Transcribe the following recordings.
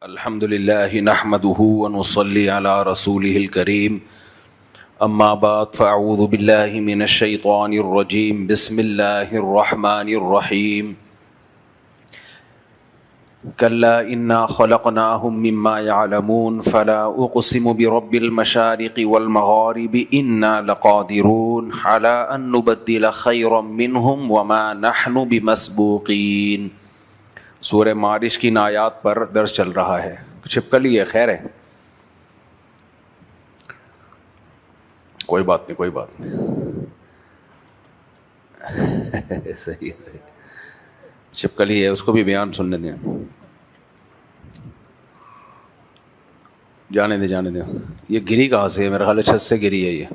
الحمد لله نحمده ونصلي على رسوله الكريم اما بعد فاعوذ بالله من الشيطان الرجيم بسم الله الرحمن الرحيم كلا انا خلقناهم مما يعلمون فلا اقسم برب المشارق والمغارب انا لقادرون على ان نبدل خيرا منهم وما نحن بمسبوقين۔ سورہ معارج کی ان آیات پر درس چل رہا ہے۔ چھپکلی ہے، خیر ہے، کوئی بات نہیں، کوئی بات نہیں صحیح ہے، چھپکلی ہے، اس کو بھی بیان سننے دیں، جانے دیں جانے دیں۔ یہ گری کہاں سے ہے؟ میرا خیال ہے چھت سے گری ہے۔ یہ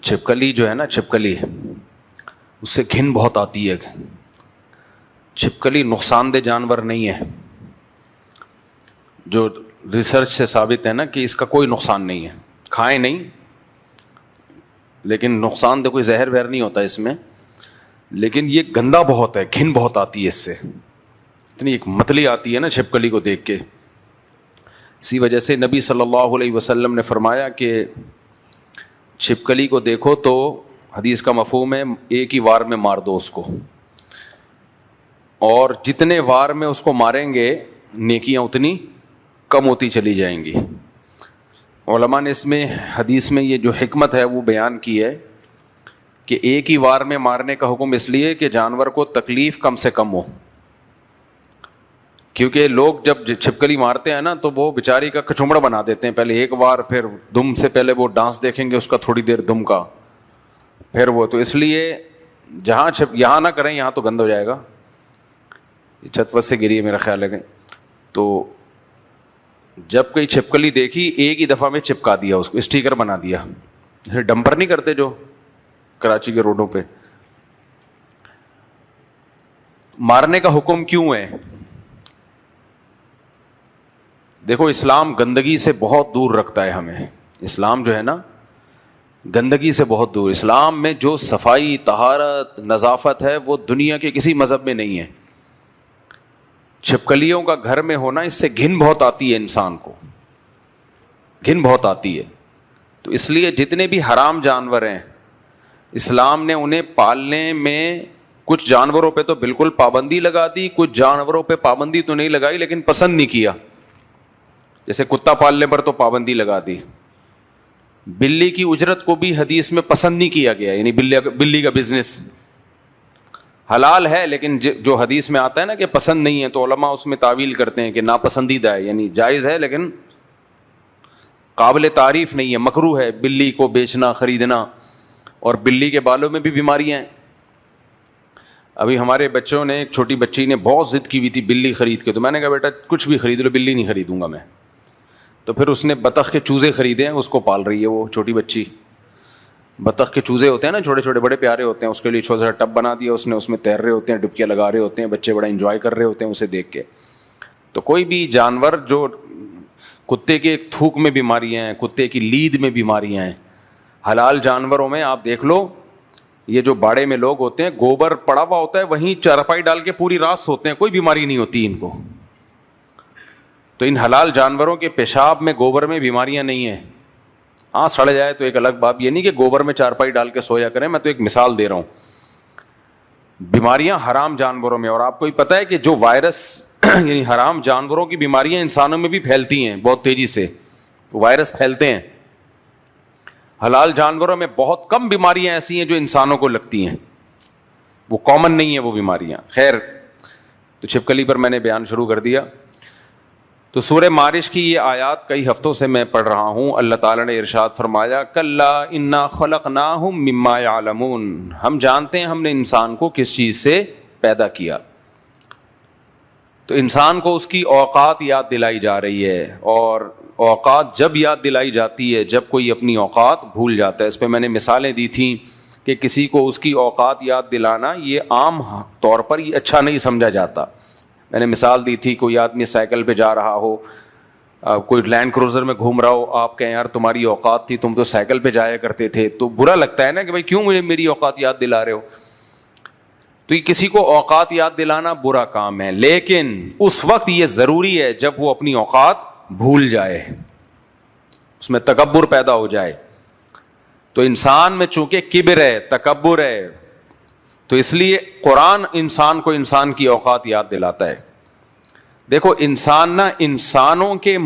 چھپکلی جو ہے نا، چھپکلی اس سے گھن بہت آتی ہے۔ چھپکلی نقصان دہ جانور نہیں ہے، جو ریسرچ سے ثابت ہے نا کہ اس کا کوئی نقصان نہیں ہے، کھائیں نہیں، لیکن نقصان دہ کوئی زہر وہر نہیں ہوتا اس میں، لیکن یہ گندا بہت ہے، گھن بہت آتی ہے اس سے، اتنی ایک متلی آتی ہے نا چھپکلی کو دیکھ کے۔ اسی وجہ سے نبی صلی اللہ علیہ وسلم نے فرمایا کہ چھپکلی کو دیکھو تو حدیث کا مفہوم ہے ایک ہی وار میں مار دو اس کو، اور جتنے وار میں اس کو ماریں گے نیکیاں اتنی کم ہوتی چلی جائیں گی۔ علماء نے اس میں حدیث میں یہ جو حکمت ہے وہ بیان کی ہے کہ ایک ہی وار میں مارنے کا حکم اس لیے کہ جانور کو تکلیف کم سے کم ہو، کیونکہ لوگ جب چھپکلی مارتے ہیں نا تو وہ بیچاری کا کچمڑا بنا دیتے ہیں، پہلے ایک بار، پھر دم سے پہلے وہ ڈانس دیکھیں گے اس کا تھوڑی دیر دم کا، پھر وہ، تو اس لیے جہاں یہاں نہ کریں، یہاں تو گند ہو جائے گا۔ چھت وت سے گری ہے میرا خیال ہے کہ، تو جب کوئی چھپکلی دیکھی ایک ہی دفعہ میں چپکا دیا اس کو، اسٹیکر بنا دیا۔ ڈمپر نہیں کرتے جو کراچی کے روڈوں پہ، مارنے کا حکم کیوں ہے؟ دیکھو اسلام گندگی سے بہت دور رکھتا ہے ہمیں، اسلام جو ہے نا گندگی سے بہت دور۔ اسلام میں جو صفائی، طہارت، نظافت ہے وہ دنیا کے کسی مذہب میں نہیں ہے۔ چھپکلیوں کا گھر میں ہونا، اس سے گھن بہت آتی ہے، انسان کو گھن بہت آتی ہے۔ تو اس لیے جتنے بھی حرام جانور ہیں اسلام نے انہیں پالنے میں، کچھ جانوروں پہ تو بالکل پابندی لگا دی، کچھ جانوروں پہ پابندی تو نہیں لگائی لیکن پسند نہیں کیا۔ جیسے کتا پالنے پر تو پابندی لگا دی، بلی کی اجرت کو بھی حدیث میں پسند نہیں کیا گیا، یعنی بلی کا بزنس حلال ہے لیکن جو حدیث میں آتا ہے نا کہ پسند نہیں ہے، تو علماء اس میں تعویل کرتے ہیں کہ ناپسندیدہ ہے، یعنی جائز ہے لیکن قابل تعریف نہیں ہے، مکروہ ہے بلی کو بیچنا، خریدنا۔ اور بلی کے بالوں میں بھی بیماریاں ہیں۔ ابھی ہمارے بچوں نے، ایک چھوٹی بچی نے بہت ضد کی ہوئی تھی بلی خرید کے، تو میں نے کہا بیٹا کچھ بھی خرید لو، بلی نہیں خریدوں گا میں۔ تو پھر اس نے بطخ کے چوزے خریدے ہیں، اس کو پال رہی ہے وہ چھوٹی بچی۔ بطخ کے چوزے ہوتے ہیں نا، چھوٹے چھوٹے، بڑے پیارے ہوتے ہیں، اس کے لیے چھوٹا سا ٹب بنا دیا اس نے، اس میں تیر رہے ہوتے ہیں، ڈبکیاں لگا رہے ہوتے ہیں، بچے بڑا انجوائے کر رہے ہوتے ہیں اسے دیکھ کے۔ تو کوئی بھی جانور جو، کتے کے تھوک میں بیماریاں ہیں، کتے کی لید میں بیماریاں ہیں، حلال جانوروں میں آپ دیکھ لو، یہ جو باڑے میں لوگ ہوتے ہیں گوبر پڑا ہوا ہوتا ہے، وہیں چارپائی ڈال کے پوری رات سوتے ہیں، کوئی بیماری نہیں ہوتی ان کو۔ تو ان حلال جانوروں کے پیشاب میں، گوبر میں بیماریاں نہیں ہیں۔ ہاں سڑ جائے تو ایک الگ بات، یہ نہیں کہ گوبر میں چارپائی ڈال کے سویا کریں، میں تو ایک مثال دے رہا ہوں۔ بیماریاں حرام جانوروں میں، اور آپ کو ہی پتہ ہے کہ جو وائرس یعنی حرام جانوروں کی بیماریاں انسانوں میں بھی پھیلتی ہیں بہت تیزی سے، وائرس پھیلتے ہیں۔ حلال جانوروں میں بہت کم بیماریاں ایسی ہیں جو انسانوں کو لگتی ہیں، وہ کامن نہیں ہیں وہ بیماریاں۔ خیر، تو چھپکلی پر میں نے بیان شروع کر دیا۔ تو سورہ معارج کی یہ آیات کئی ہفتوں سے میں پڑھ رہا ہوں۔ اللہ تعالیٰ نے ارشاد فرمایا کلا انا خلقناہم مما یعلمون، ہم جانتے ہیں ہم نے انسان کو کس چیز سے پیدا کیا۔ تو انسان کو اس کی اوقات یاد دلائی جا رہی ہے، اور اوقات جب یاد دلائی جاتی ہے جب کوئی اپنی اوقات بھول جاتا ہے۔ اس پہ میں نے مثالیں دی تھیں کہ کسی کو اس کی اوقات یاد دلانا یہ عام طور پر یہ اچھا نہیں سمجھا جاتا۔ میں نے مثال دی تھی، کوئی آدمی سائیکل پہ جا رہا ہو، کوئی لینڈ کروزر میں گھوم رہا ہو، آپ کہیں یار تمہاری اوقات تھی، تم تو سائیکل پہ جایا کرتے تھے، تو برا لگتا ہے نا کہ بھائی کیوں مجھے میری اوقات یاد دلا رہے ہو۔ تو یہ کسی کو اوقات یاد دلانا برا کام ہے، لیکن اس وقت یہ ضروری ہے جب وہ اپنی اوقات بھول جائے، اس میں تکبر پیدا ہو جائے. تو انسان میں چونکہ کبر ہے، تکبر ہے، تو اس لیے قرآن انسان کو انسان کی اوقات یاد دلاتا ہے. دیکھو انسان نا انسانوں کے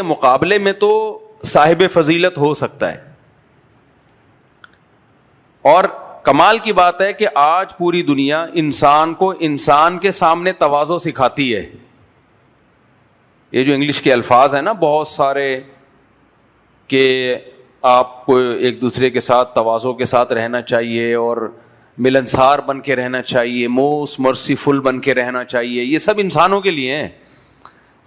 مقابلے میں تو صاحب فضیلت ہو سکتا ہے، اور کمال کی بات ہے کہ آج پوری دنیا انسان کو انسان کے سامنے تواضع سکھاتی ہے. یہ جو انگلش کے الفاظ ہیں نا بہت سارے کہ آپ کو ایک دوسرے کے ساتھ تواضع کے ساتھ رہنا چاہیے اور ملنسار بن کے رہنا چاہیے، موسٹ مرسیفل بن کے رہنا چاہیے، یہ سب انسانوں کے لیے ہیں.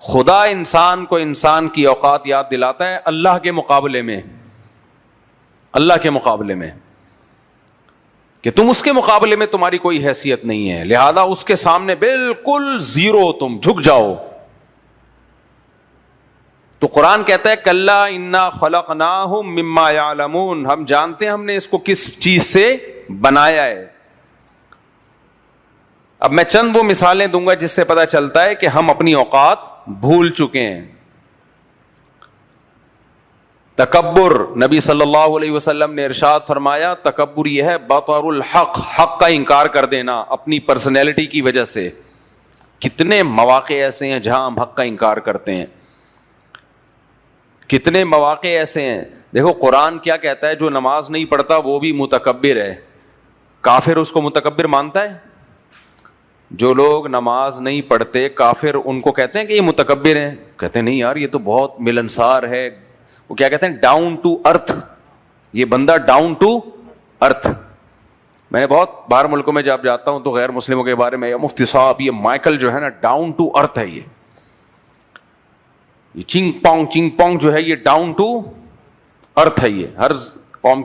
خدا انسان کو انسان کی اوقات یاد دلاتا ہے اللہ کے مقابلے میں کہ تم اس کے مقابلے میں تمہاری کوئی حیثیت نہیں ہے، لہذا اس کے سامنے بالکل زیرو، تم جھک جاؤ. تو قرآن کہتا ہے کلا انا خلقناہم مما یعلمون، ہم جانتے ہیں ہم نے اس کو کس چیز سے بنایا ہے. اب میں چند وہ مثالیں دوں گا جس سے پتہ چلتا ہے کہ ہم اپنی اوقات بھول چکے ہیں. تکبر، نبی صلی اللہ علیہ وسلم نے ارشاد فرمایا تکبر یہ ہے بطر الحق، حق کا انکار کر دینا اپنی پرسنالٹی کی وجہ سے. کتنے مواقع ایسے ہیں جہاں ہم حق کا انکار کرتے ہیں، کتنے مواقع ایسے ہیں. دیکھو قرآن کیا کہتا ہے، جو نماز نہیں پڑھتا وہ بھی متکبر ہے. کافر اس کو متکبر مانتا ہے؟ جو لوگ نماز نہیں پڑھتے کافر ان کو کہتے ہیں کہ یہ متکبر ہیں؟ کہتے ہیں نہیں یار یہ تو بہت ملنسار ہے. وہ کیا کہتے ہیں؟ Down to earth. یہ بندہ ڈاؤن ٹو ارتھ. میں نے بہت باہر ملکوں میں جب جاتا ہوں تو غیر مسلموں کے بارے میں مفتی صاحب یہ مائیکل جو ہے نا ڈاؤن ٹو ارتھ ہے، یہ چنگ پونگ جو ہے یہ ڈاؤن ٹو ارتھ ہے. یہ ہر